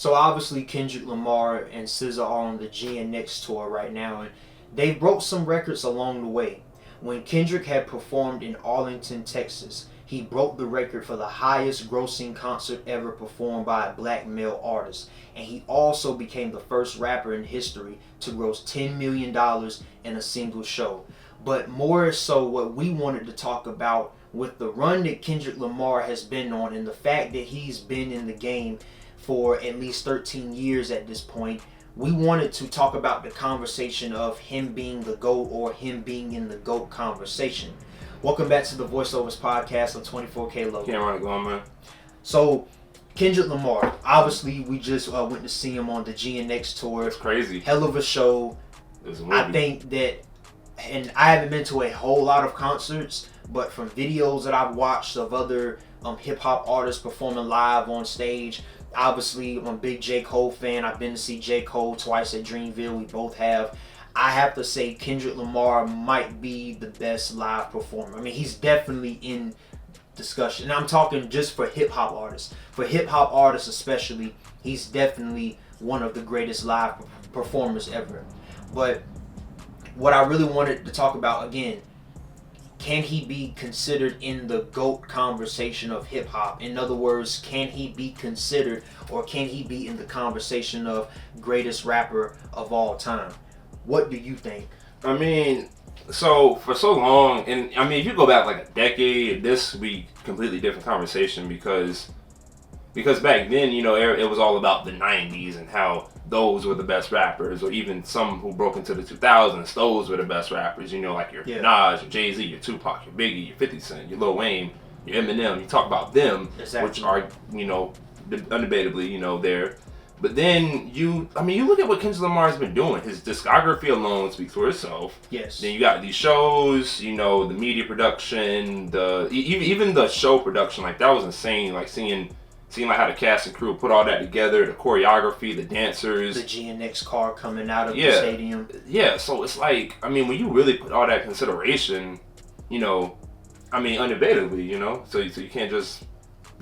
So obviously Kendrick Lamar and SZA are on the GNX Tour right now, and they broke some records along the way. When Kendrick had performed in Arlington, Texas, he broke the record for the highest grossing concert ever performed by a black male artist. And he also became the first rapper in history to gross $10 million in a single show. But more so, what we wanted to talk about with the run that Kendrick Lamar has been on and the fact that he's been in the game for at least 13 years at this point, we wanted to talk about the conversation of him being the GOAT or him being in the GOAT conversation. Welcome back to the Voiceovers Podcast on 24K Logo. Can't run it going, man. So, Kendrick Lamar, obviously we just went to see him on the GNX Tour. It's crazy. Hell of a show. It was a movie. I think that, and I haven't been to a whole lot of concerts, but from videos that I've watched of other hip-hop artists performing live on stage, obviously, I'm a big J. Cole fan. I've been to see J. Cole twice at Dreamville. We both have. I have to say Kendrick Lamar might be the best live performer. I mean, he's definitely in discussion. And I'm talking just for hip-hop artists. For hip-hop artists especially, he's definitely one of the greatest live performers ever. But what I really wanted to talk about, again, can he be considered in the GOAT conversation of hip-hop? In other words, can he be considered or can he be in the conversation of greatest rapper of all time? What do you think? I mean, so for so long, and I mean, if you go back like a decade, this would be a completely different conversation because back then, you know, it was all about the 90s and how those were the best rappers, or even some who broke into the 2000s, those were the best rappers, you know, like your Nas, your Jay-Z, your Tupac, your Biggie, your 50 Cent, your Lil Wayne, your Eminem. You talk about them, exactly, which are, you know, undebatably, you know, there. But then you look at what Kendrick Lamar has been doing. His discography alone speaks for itself. Yes. Then you got these shows, you know, the media production, even the show production, like that was insane. Like seeing like how the cast and crew put all that together, the choreography, the dancers, the GNX car coming out of the stadium. Yeah, so it's like, I mean, when you really put all that consideration, you know, I mean, undebatably, you know, so you can't just,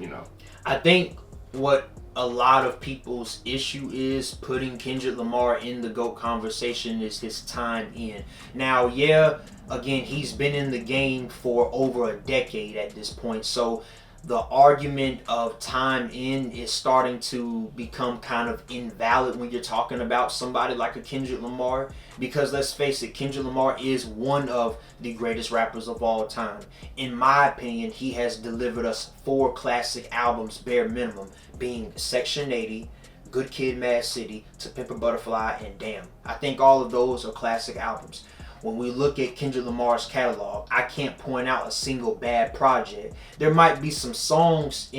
you know. I think what a lot of people's issue is putting Kendrick Lamar in the GOAT conversation is his time in. Now, again, he's been in the game for over a decade at this point, so the argument of time in is starting to become kind of invalid when you're talking about somebody like a Kendrick Lamar, because let's face it, Kendrick Lamar is one of the greatest rappers of all time. In my opinion, he has delivered us 4 classic albums bare minimum, being Section 80, Good Kid, Mad City, To Pimp a Butterfly, and Damn. I think all of those are classic albums. When we look at Kendrick Lamar's catalog, I can't point out a single bad project. There might be some songs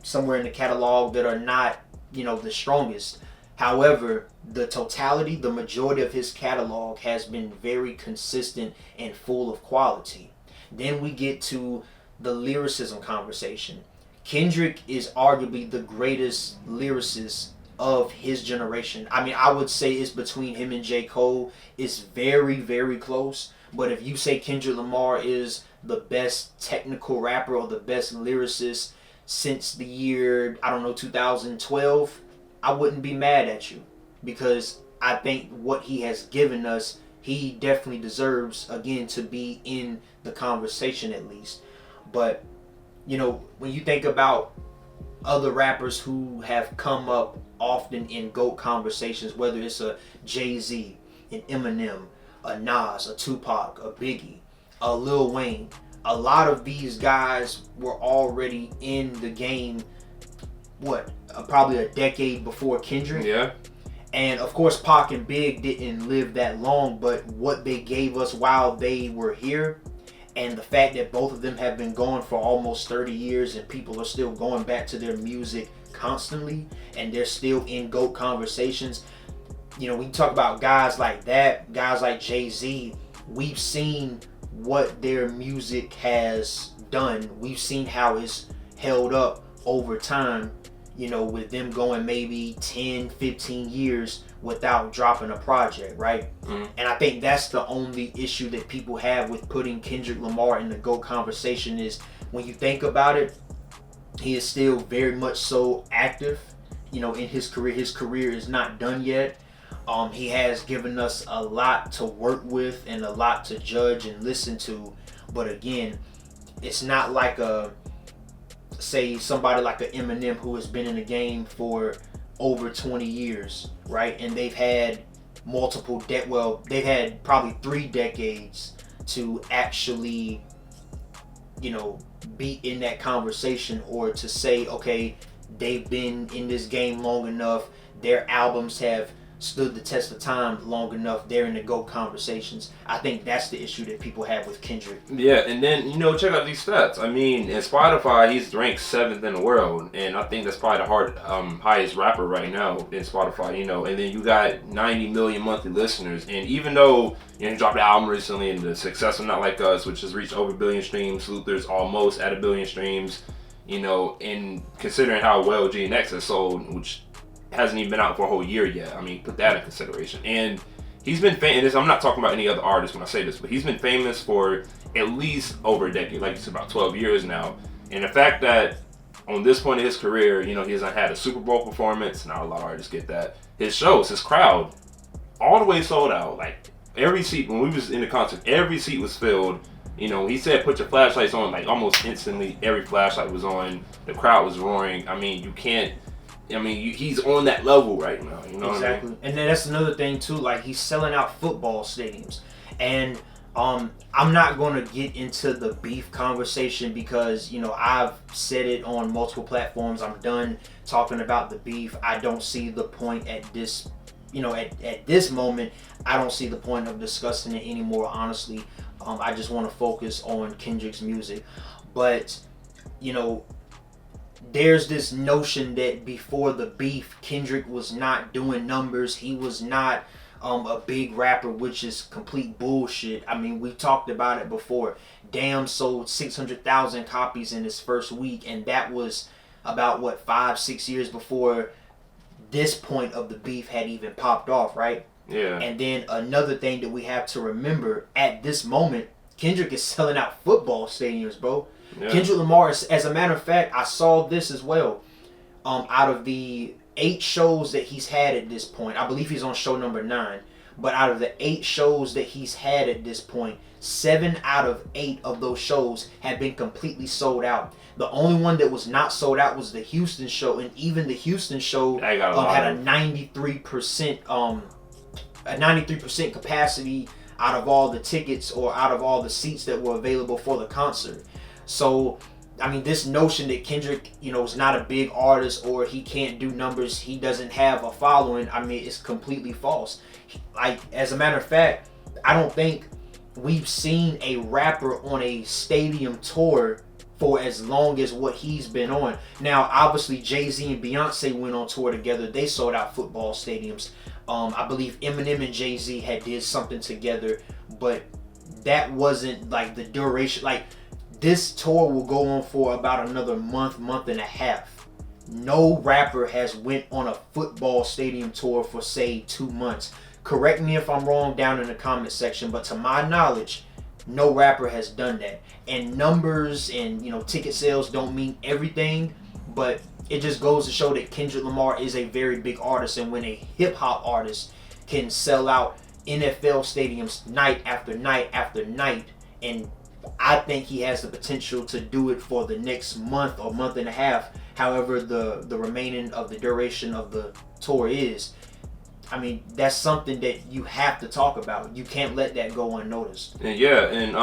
somewhere in the catalog that are not, you know, the strongest. However, the totality, the majority of his catalog has been very consistent and full of quality. Then we get to the lyricism conversation. Kendrick is arguably the greatest lyricist of his generation. I mean, I would say it's between him and J. Cole. It's very, very close. But if you say Kendrick Lamar is the best technical rapper or the best lyricist since the year, 2012, I wouldn't be mad at you. Because I think what he has given us, he definitely deserves, again, to be in the conversation at least. But, you know, when you think about other rappers who have come up often in GOAT conversations, whether it's a Jay-Z, an Eminem, a Nas, a Tupac, a Biggie, a Lil Wayne, a lot of these guys were already in the game, probably a decade before Kendrick. Yeah. And of course, Pac and Big didn't live that long, but what they gave us while they were here, and the fact that both of them have been going for almost 30 years and people are still going back to their music constantly and they're still in GOAT conversations. You know, we talk about guys like that, guys like Jay-Z, we've seen what their music has done. We've seen how it's held up over time, you know, with them going maybe 10, 15 years without dropping a project, right? Mm-hmm. And I think that's the only issue that people have with putting Kendrick Lamar in the GOAT conversation is when you think about it, he is still very much so active. in his career. His career is not done yet. He has given us a lot to work with and a lot to judge and listen to. But again, it's not like say somebody like an Eminem who has been in the game for over 20 years, right? And they've had they've had probably 3 decades to actually, be in that conversation, or to say, okay, they've been in this game long enough, their albums have stood the test of time long enough, they're in the GOAT conversations. I think that's the issue that people have with Kendrick. Yeah, and then, check out these stats. I mean, in Spotify, he's ranked 7th in the world, and I think that's probably the highest rapper right now in Spotify, and then you got 90 million monthly listeners, and even though, he dropped an album recently, and the success of Not Like Us, which has reached over 1 billion streams, Luther's almost at 1 billion streams, and considering how well GNX has sold, which hasn't even been out for a whole year yet. I mean, put that in consideration. And he's been famous. I'm not talking about any other artist when I say this, but he's been famous for at least over a decade, like it's about 12 years now. And the fact that on this point in his career, he hasn't had a Super Bowl performance. Not a lot of artists get that. His shows, his crowd, all the way sold out. Like every seat, when we was in the concert, every seat was filled. He said put your flashlights on, like almost instantly every flashlight was on. The crowd was roaring. I mean, he's on that level right now. Exactly. What I mean? And then that's another thing too. Like he's selling out football stadiums, and I'm not going to get into the beef conversation because I've said it on multiple platforms. I'm done talking about the beef. I don't see the point at this, at this moment. I don't see the point of discussing it anymore. Honestly, I just want to focus on Kendrick's music, but there's this notion that before the beef, Kendrick was not doing numbers. He was not a big rapper, which is complete bullshit. I mean, we talked about it before. Damn sold 600,000 copies in his first week, and that was about 5-6 years before this point of the beef had even popped off, right? Yeah. And then another thing that we have to remember at this moment, Kendrick is selling out football stadiums, bro. Yeah. Kendrick Lamar, as a matter of fact, I saw this as well. Out of the 8 shows that he's had at this point, I believe he's on show number 9. But out of the 8 shows that he's had at this point, 7 out of 8 of those shows have been completely sold out. The only one that was not sold out was the Houston show, and even the Houston show had a 93% capacity out of all the tickets or out of all the seats that were available for the concert. So, I mean, this notion that Kendrick, is not a big artist or he can't do numbers, he doesn't have a following, I mean, it's completely false. Like, as a matter of fact, I don't think we've seen a rapper on a stadium tour for as long as what he's been on. Now, obviously, Jay-Z and Beyonce went on tour together. They sold out football stadiums. I believe Eminem and Jay-Z had did something together, but that wasn't like the duration. Like, this tour will go on for about another month and a half. No rapper has went on a football stadium tour for, say, 2 months. Correct me if I'm wrong down in the comment section, but to my knowledge, no rapper has done that. And numbers and, ticket sales don't mean everything, but it just goes to show that Kendrick Lamar is a very big artist, and when a hip-hop artist can sell out NFL stadiums night after night after night, and I think he has the potential to do it for the next month or month and a half, however the remaining of the duration of the tour is. I mean, that's something that you have to talk about. You can't let that go unnoticed. And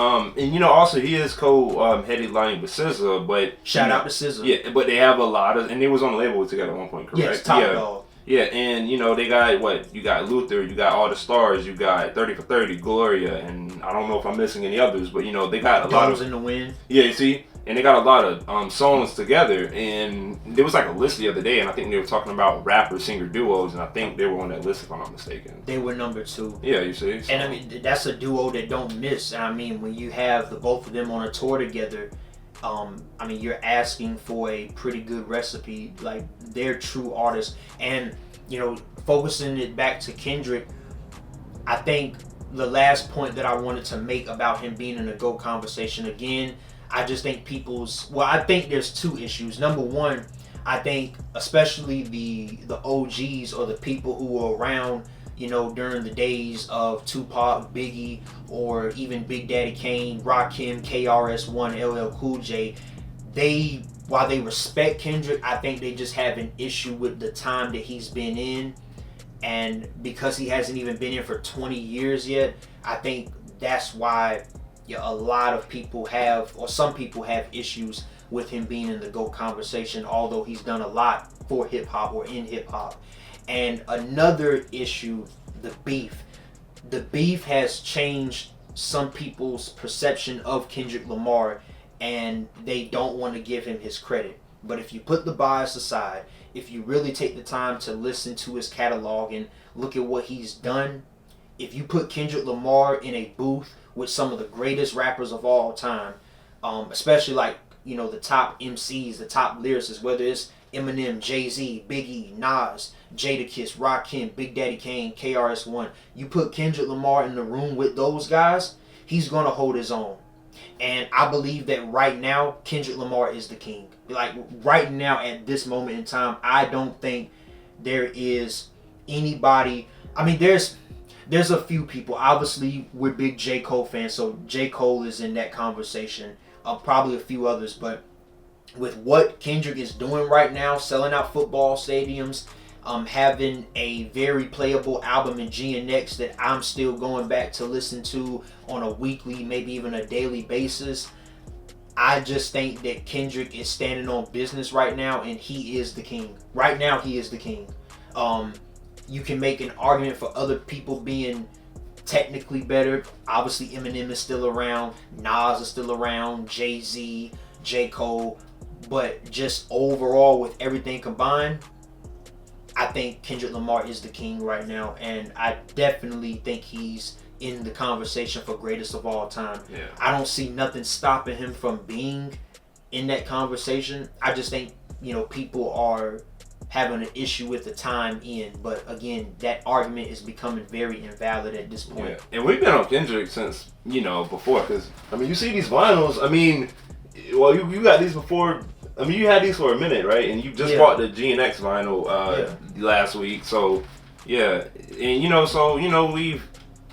also he is co-headlining with SZA, but shout out to SZA. Yeah, but they have a lot of, and they was on the label together at one point, correct? Yes, Top Dog. Yeah, and they got you got Luther, you got All the Stars, you got 30 for 30, Gloria, and I don't know if I'm missing any others, but they got a lot of in the Wind. Yeah, you see, and they got a lot of songs together, and there was like a list the other day, and I think they were talking about rapper singer duos, and I think they were on that list if I'm not mistaken. They were number 2. Yeah, you see, so. And I mean that's a duo that don't miss. And I mean when you have the both of them on a tour together. I mean, you're asking for a pretty good recipe. Like, they're true artists. And, focusing it back to Kendrick, I think the last point that I wanted to make about him being in the GOAT conversation, again, I just think I think there's 2 issues. Number 1, I think especially the OGs or the people who were around, during the days of Tupac, Biggie, or even Big Daddy Kane, Rakim, KRS-One, LL Cool J, while they respect Kendrick, I think they just have an issue with the time that he's been in. And because he hasn't even been in for 20 years yet, I think that's why a lot of people have, or some people have, issues with him being in the GOAT conversation, although he's done a lot for hip hop or in hip hop. And another issue, the beef. The beef has changed some people's perception of Kendrick Lamar, and they don't want to give him his credit. But if you put the bias aside, if you really take the time to listen to his catalog and look at what he's done, if you put Kendrick Lamar in a booth with some of the greatest rappers of all time, especially like, the top MCs, the top lyricists, whether it's Eminem, Jay-Z, Biggie, Nas, Jadakiss, Rakim, Big Daddy Kane, KRS-One, you put Kendrick Lamar in the room with those guys, he's going to hold his own. And I believe that right now, Kendrick Lamar is the king. Like, right now, at this moment in time, I don't think there is anybody. I mean, there's a few people. Obviously, we're big J. Cole fans, so J. Cole is in that conversation. Probably a few others, but with what Kendrick is doing right now, selling out football stadiums, having a very playable album in GNX that I'm still going back to listen to on a weekly, maybe even a daily basis. I just think that Kendrick is standing on business right now, and he is the king. Right now, he is the king. You can make an argument for other people being technically better. Obviously, Eminem is still around. Nas is still around. Jay-Z, J. Cole. But just overall, with everything combined, I think Kendrick Lamar is the king right now. And I definitely think he's in the conversation for greatest of all time. Yeah. I don't see nothing stopping him from being in that conversation. I just think, people are having an issue with the time in. But again, that argument is becoming very invalid at this point. Yeah. And we've been on Kendrick since, before. Because, you see these vinyls. Well, you got these before. You had these for a minute, right? And you just bought the GNX vinyl last week. So, yeah. And, we've...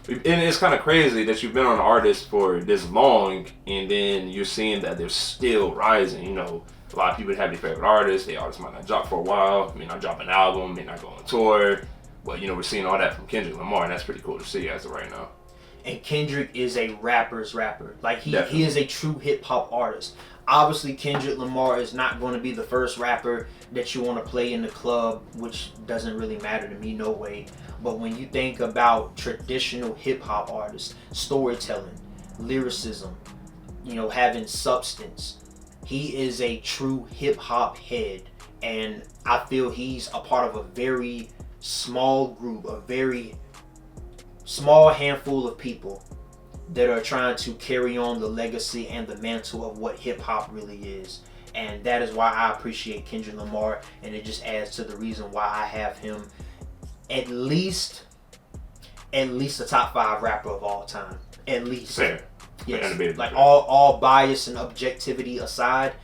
And it's kind of crazy that you've been on an artist for this long, and then you're seeing that they're still rising. A lot of people have their favorite artists. Their artists might not drop for a while. May not drop an album. May not go on tour. But, we're seeing all that from Kendrick Lamar, and that's pretty cool to see as of right now. And Kendrick is a rapper's rapper. Like, he is a true hip-hop artist. Obviously, Kendrick Lamar is not going to be the first rapper that you want to play in the club, which doesn't really matter to me, no way. But when you think about traditional hip-hop artists, storytelling, lyricism, having substance, he is a true hip-hop head. And I feel he's a part of a very small group, a very small handful of people that are trying to carry on the legacy and the mantle of what hip-hop really is. And that is why I appreciate Kendrick Lamar, and it just adds to the reason why I have him at least a top 5 rapper of all time. At least. Fair. Yes. Like, all bias and objectivity aside,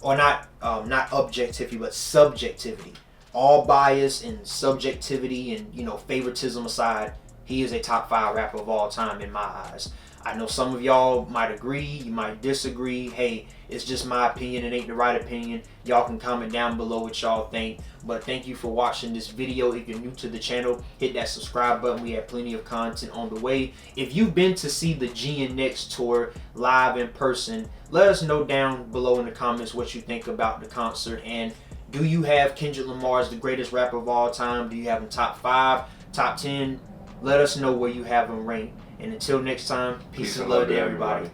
or not objectivity, but subjectivity. All bias and subjectivity and, favoritism aside, he is a top 5 rapper of all time in my eyes. I know some of y'all might agree, you might disagree. Hey, it's just my opinion, it ain't the right opinion. Y'all can comment down below what y'all think. But thank you for watching this video. If you're new to the channel, hit that subscribe button. We have plenty of content on the way. If you've been to see the GNX Tour live in person, let us know down below in the comments what you think about the concert. And do you have Kendrick Lamar as the greatest rapper of all time? Do you have him top 5, top 10? Let us know where you have him ranked. And until next time, peace and love to everybody.